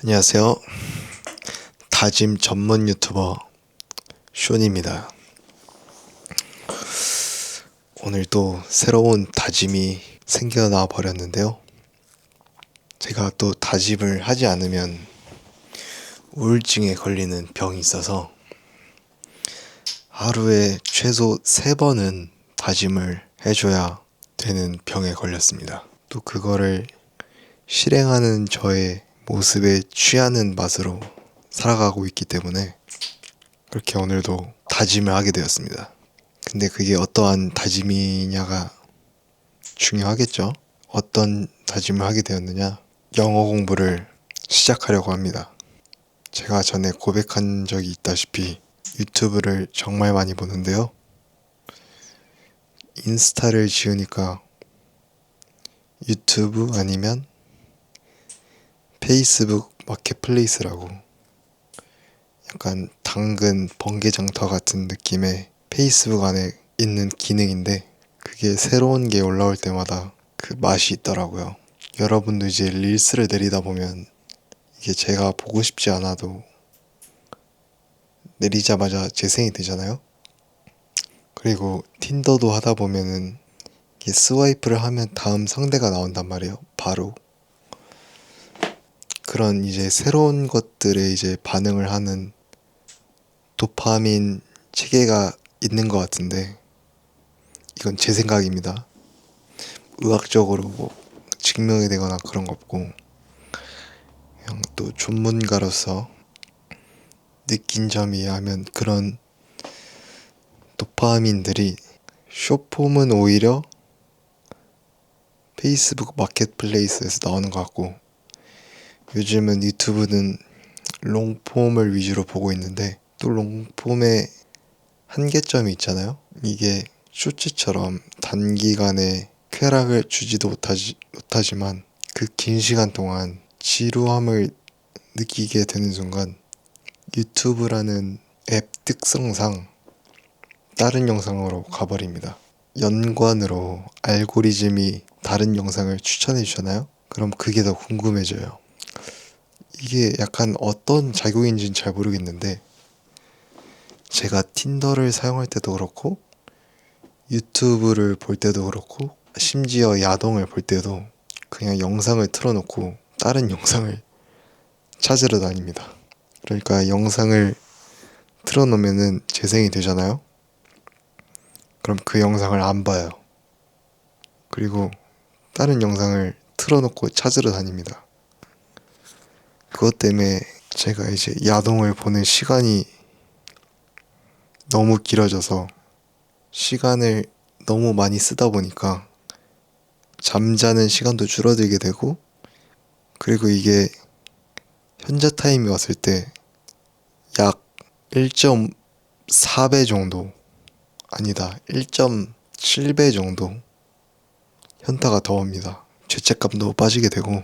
안녕하세요. 다짐 전문 유튜버 쇼니입니다. 오늘 또 새로운 다짐이 생겨나 버렸는데요. 제가 또 다짐을 하지 않으면 우울증에 걸리는 병이 있어서 하루에 최소 3번은 다짐을 해줘야 되는 병에 걸렸습니다. 또 그거를 실행하는 저의 모습에 취하는 맛으로 살아가고 있기 때문에 그렇게 오늘도 다짐을 하게 되었습니다. 근데 그게 어떠한 다짐이냐가 중요하겠죠? 어떤 다짐을 하게 되었느냐? 영어 공부를 시작하려고 합니다. 제가 전에 고백한 적이 있다시피 유튜브를 정말 많이 보는데요. 인스타를 지으니까 유튜브 아니면 페이스북 마켓플레이스라고 약간 당근 번개장터 같은 느낌의 페이스북 안에 있는 기능인데 그게 새로운 게 올라올 때마다 그 맛이 있더라고요. 여러분도 이제 릴스를 내리다 보면 이게 제가 보고 싶지 않아도 내리자마자 재생이 되잖아요. 그리고 틴더도 하다 보면은 이게 스와이프를 하면 다음 상대가 나온단 말이에요. 바로 그런 이제 새로운 것들에 이제 반응을 하는 도파민 체계가 있는 것 같은데 이건 제 생각입니다. 의학적으로 뭐 증명이 되거나 그런 거 없고 그냥 또 전문가로서 느낀 점이야 하면 그런 도파민들이 숏폼은 오히려 페이스북 마켓플레이스에서 나오는 것 같고 요즘은 유튜브는 롱폼을 위주로 보고 있는데 또 롱폼의 한계점이 있잖아요. 이게 쇼츠처럼 단기간에 쾌락을 주지도 못하지만 그 긴 시간 동안 지루함을 느끼게 되는 순간 유튜브라는 앱 특성상 다른 영상으로 가버립니다. 연관으로 알고리즘이 다른 영상을 추천해 주잖아요. 그럼 그게 더 궁금해져요. 이게 약간 어떤 작용인지는 잘 모르겠는데 제가 틴더를 사용할 때도 그렇고 유튜브를 볼 때도 그렇고 심지어 야동을 볼 때도 그냥 영상을 틀어놓고 다른 영상을 찾으러 다닙니다. 그러니까 영상을 틀어놓으면은 재생이 되잖아요. 그럼 그 영상을 안 봐요. 그리고 다른 영상을 틀어놓고 찾으러 다닙니다. 그것 때문에 제가 이제 야동을 보는 시간이 너무 길어져서 시간을 너무 많이 쓰다 보니까 잠자는 시간도 줄어들게 되고 그리고 이게 현자 타임이 왔을 때 약 1.4배 정도 아니다 1.7배 정도 현타가 더 옵니다. 죄책감도 빠지게 되고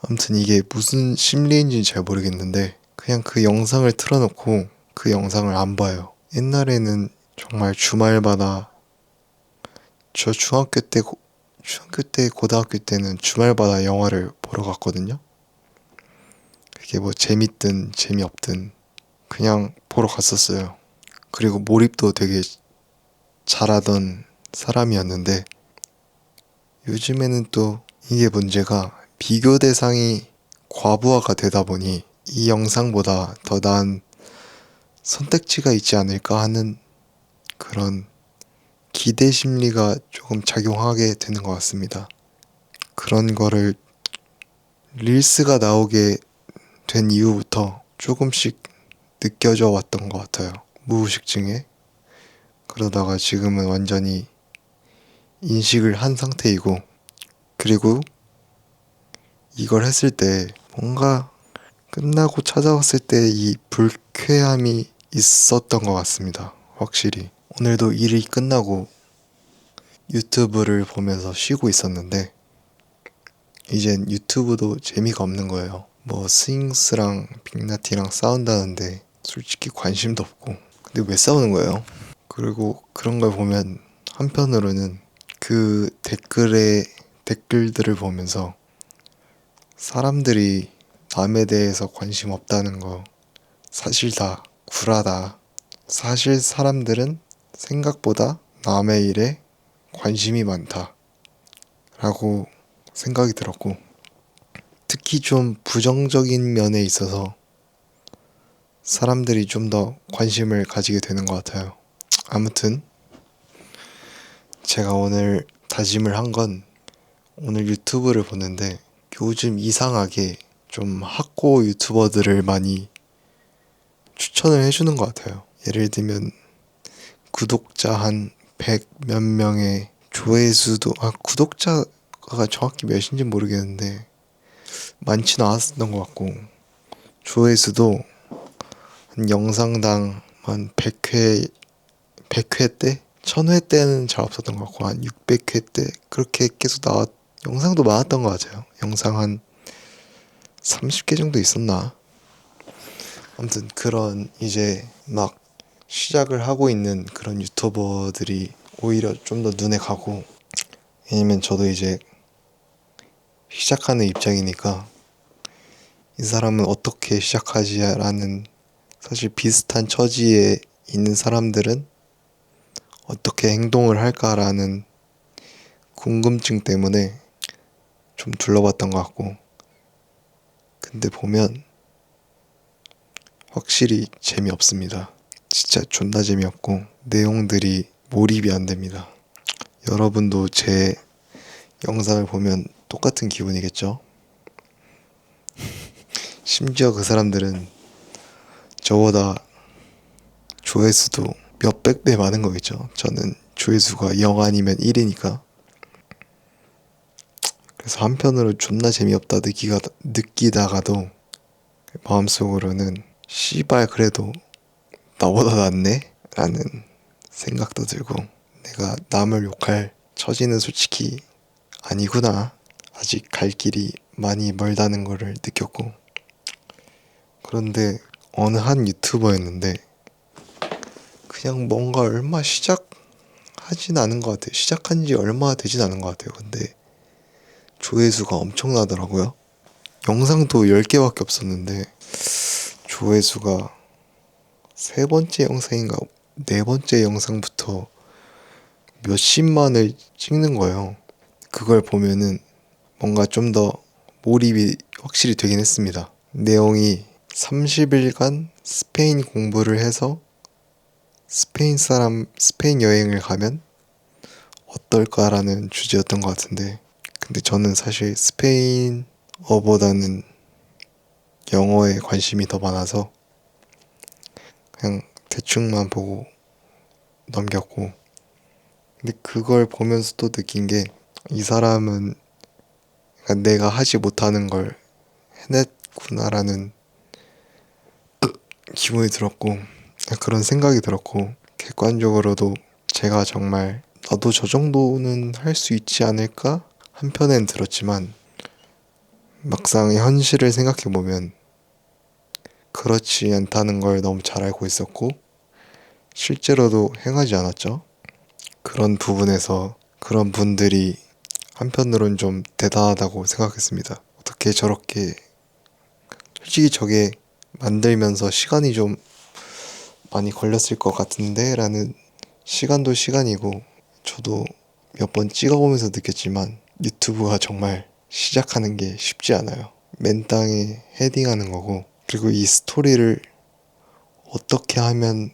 아무튼 이게 무슨 심리인지는 잘 모르겠는데 그냥 그 영상을 틀어놓고 그 영상을 안 봐요. 옛날에는 정말 주말마다 저 중학교 때 고등학교 때는 주말마다 영화를 보러 갔거든요. 그게 뭐 재밌든 재미없든 그냥 보러 갔었어요. 그리고 몰입도 되게 잘하던 사람이었는데 요즘에는 또 이게 문제가 비교 대상이 과부하가 되다 보니 이 영상보다 더 나은 선택지가 있지 않을까 하는 그런 기대 심리가 조금 작용하게 되는 것 같습니다. 그런 거를 릴스가 나오게 된 이후부터 조금씩 느껴져 왔던 것 같아요. 무의식중에. 그러다가 지금은 완전히 인식을 한 상태이고, 그리고 이걸 했을 때 뭔가 끝나고 찾아왔을 때 이 불쾌함이 있었던 것 같습니다. 확실히. 오늘도 일이 끝나고 유튜브를 보면서 쉬고 있었는데, 이젠 유튜브도 재미가 없는 거예요. 뭐 스윙스랑 빅나티랑 싸운다는데 솔직히 관심도 없고 근데 왜 싸우는 거예요? 그리고 그런 걸 보면 한편으로는 댓글들을 보면서 사람들이 남에 대해서 관심 없다는 거 사실 다 구라다. 사실 사람들은 생각보다 남의 일에 관심이 많다 라고 생각이 들었고, 특히 좀 부정적인 면에 있어서 사람들이 좀 더 관심을 가지게 되는 것 같아요. 아무튼 제가 오늘 다짐을 한 건, 오늘 유튜브를 보는데 요즘 이상하게 좀 학고 유튜버들을 많이 추천을 해주는 것 같아요. 예를 들면 구독자 한 100 몇 명의 조회수도, 구독자가 정확히 몇인지 모르겠는데 많지는 않았던 것 같고, 조회수도 한 영상당 한 100회 100회 때, 1000회 때는 잘 없었던 것 같고 한 600회 때 그렇게 계속 영상도 많았던 것 같아요. 영상 한 30개 정도 있었나? 아무튼 그런 이제 막 시작을 하고 있는 그런 유튜버들이 오히려 좀 더 눈에 가고, 왜냐면 저도 이제 시작하는 입장이니까 이 사람은 어떻게 시작하지라는, 사실 비슷한 처지에 있는 사람들은 어떻게 행동을 할까라는 궁금증 때문에 좀 둘러봤던 것 같고, 근데 보면 확실히 재미없습니다. 진짜 존나 재미없고 내용들이 몰입이 안 됩니다. 여러분도 제 영상을 보면 똑같은 기분이겠죠? 심지어 그 사람들은 저보다 조회수도 몇백 배 많은 거겠죠. 저는 조회수가 0 아니면 1이니까. 그래서 한편으로 존나 재미없다 느끼다가도 마음속으로는 씨발 그래도 나보다 낫네? 라는 생각도 들고, 내가 남을 욕할 처지는 솔직히 아니구나. 아직 갈 길이 많이 멀다는 거를 느꼈고, 그런데 어느 한 유튜버였는데 그냥 뭔가 얼마 시작하진 않은 것 같아요. 시작한 지 얼마 되진 않은 것 같아요. 근데 조회수가 엄청나더라고요. 영상도 10개밖에 없었는데 조회수가 세 번째 영상인가 네 번째 영상부터 몇십만을 찍는 거예요. 그걸 보면은 뭔가 좀 더 몰입이 확실히 되긴 했습니다. 내용이 30일간 스페인 공부를 해서 스페인 여행을 가면 어떨까라는 주제였던 것 같은데, 근데 저는 사실 스페인어보다는 영어에 관심이 더 많아서 그냥 대충만 보고 넘겼고, 근데 그걸 보면서 또 느낀 게, 이 사람은 내가 하지 못하는 걸 해냈구나라는 기분이 들었고, 그런 생각이 들었고, 객관적으로도 제가 정말 나도 저 정도는 할 수 있지 않을까 한편엔 들었지만, 막상 현실을 생각해보면 그렇지 않다는 걸 너무 잘 알고 있었고 실제로도 행하지 않았죠. 그런 부분에서 그런 분들이 한편으론 좀 대단하다고 생각했습니다. 어떻게 저렇게, 솔직히 저게 만들면서 시간이 좀 많이 걸렸을 것 같은데 라는, 시간도 시간이고 저도 몇 번 찍어보면서 느꼈지만 유튜브가 정말 시작하는 게 쉽지 않아요. 맨땅에 헤딩하는 거고, 그리고 이 스토리를 어떻게 하면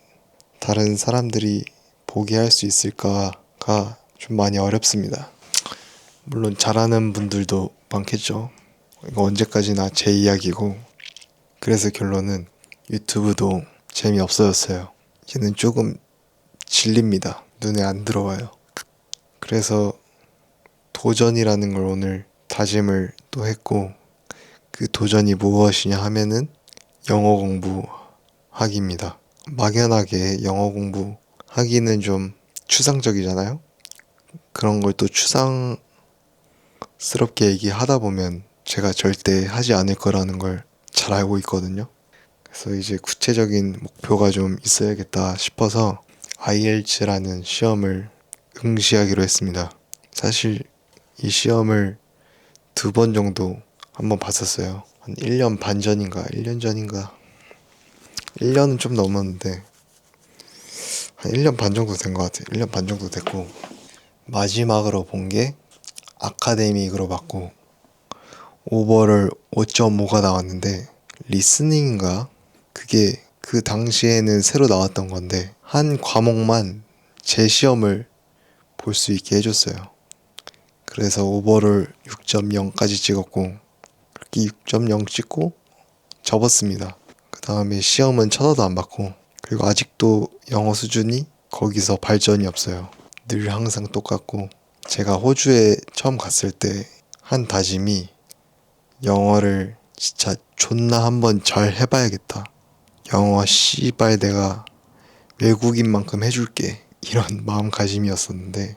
다른 사람들이 보게 할 수 있을까가 좀 많이 어렵습니다. 물론 잘하는 분들도 많겠죠. 이거 언제까지나 제 이야기고, 그래서 결론은 유튜브도 재미없어졌어요. 이제는 조금 질립니다. 눈에 안 들어와요. 그래서 도전이라는 걸 오늘 다짐을 또 했고, 그 도전이 무엇이냐 하면은 영어 공부하기입니다. 막연하게 영어 공부하기는 좀 추상적이잖아요. 그런 걸 또 추상스럽게 얘기하다 보면 제가 절대 하지 않을 거라는 걸 잘 알고 있거든요. 그래서 이제 구체적인 목표가 좀 있어야겠다 싶어서 IELTS라는 시험을 응시하기로 했습니다. 사실 이 시험을 2번 정도 한번 봤었어요. 한 1년 반 전인가 1년 전인가 1년은 좀 넘었는데 한 1년 반 정도 된 것 같아요. 1년 반 정도 됐고 마지막으로 본 게 아카데믹으로 봤고 오버를 5.5가 나왔는데 리스닝인가? 그게 그 당시에는 새로 나왔던 건데 한 과목만 제 시험을 볼 수 있게 해줬어요. 그래서 오버를 6.0까지 찍었고 그렇게 6.0 찍고 접었습니다. 그 다음에 시험은 쳐다도 안 봤고 그리고 아직도 영어 수준이 거기서 발전이 없어요. 늘 항상 똑같고 제가 호주에 처음 갔을 때 한 다짐이 영어를 진짜 존나 한번 잘 해봐야겠다. 영어 씨발 내가 외국인만큼 해줄게. 이런 마음가짐이었었는데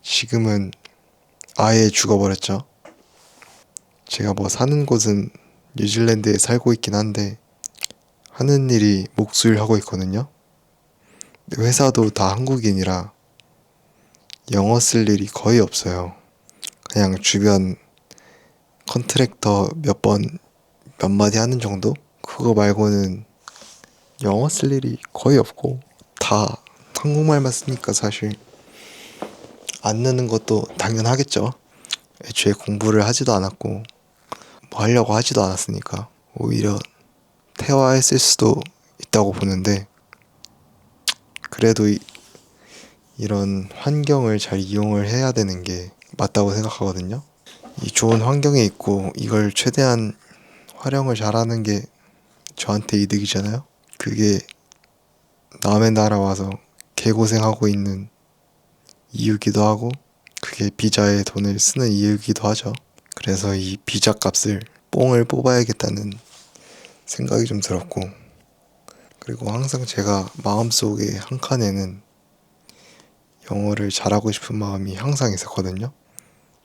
지금은 아예 죽어버렸죠. 제가 뭐 사는 곳은 뉴질랜드에 살고 있긴 한데 하는 일이 목수일 하고 있거든요. 회사도 다 한국인이라 영어 쓸 일이 거의 없어요. 그냥 주변 컨트랙터 몇 마디 하는 정도? 그거 말고는 영어 쓸 일이 거의 없고 다 한국말만 쓰니까 사실 안 느는 것도 당연하겠죠. 애초에 공부를 하지도 않았고 뭐 하려고 하지도 않았으니까 오히려 퇴화했을 수도 있다고 보는데 그래도 이런 환경을 잘 이용을 해야 되는 게 맞다고 생각하거든요. 이 좋은 환경에 있고 이걸 최대한 활용을 잘하는 게 저한테 이득이잖아요. 그게 남의 나라 와서 개고생하고 있는 이유기도 하고 그게 비자에 돈을 쓰는 이유기도 하죠. 그래서 이 비자 값을 뽕을 뽑아야겠다는 생각이 좀 들었고 그리고 항상 제가 마음속에 한 칸에는 영어를 잘하고 싶은 마음이 항상 있었거든요.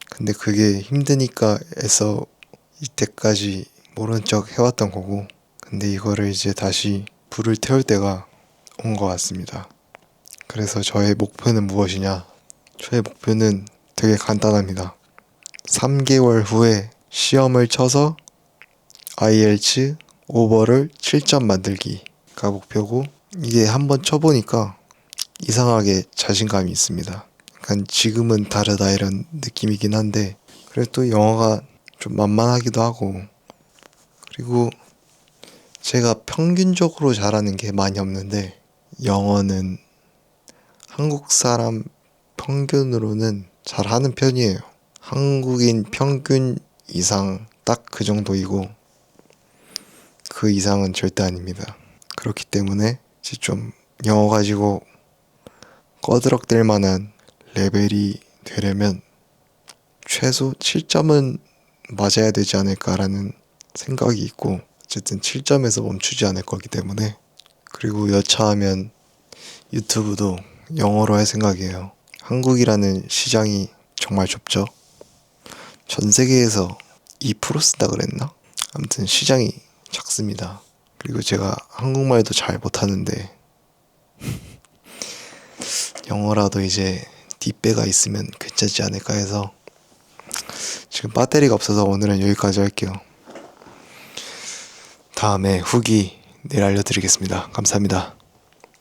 근데 그게 힘드니까 애써 이때까지 모른 척 해왔던 거고 근데 이거를 이제 다시 불을 태울 때가 온 것 같습니다. 그래서 저의 목표는 무엇이냐? 저의 목표는 되게 간단합니다. 3개월 후에 시험을 쳐서 IELTS 오버를 7점 만들기가 목표고 이게 한번 쳐보니까 이상하게 자신감이 있습니다. 약간 지금은 다르다 이런 느낌이긴 한데 그래도 또 영어가 좀 만만하기도 하고 그리고 제가 평균적으로 잘하는 게 많이 없는데 영어는 한국 사람 평균으로는 잘하는 편이에요. 한국인 평균 이상 딱 그 정도이고 그 이상은 절대 아닙니다. 그렇기 때문에 이제 좀 영어 가지고 꺼드럭댈 만한 레벨이 되려면 최소 7점은 맞아야 되지 않을까라는 생각이 있고 어쨌든 7점에서 멈추지 않을 거기 때문에 그리고 여차하면 유튜브도 영어로 할 생각이에요. 한국이라는 시장이 정말 좁죠. 전 세계에서 2% 쓴다 그랬나? 아무튼 시장이 작습니다. 그리고 제가 한국말도 잘 못하는데 영어라도 이제 뒷배가 있으면 괜찮지 않을까 해서 지금 배터리가 없어서 오늘은 여기까지 할게요. 다음에 후기 내일 알려드리겠습니다. 감사합니다.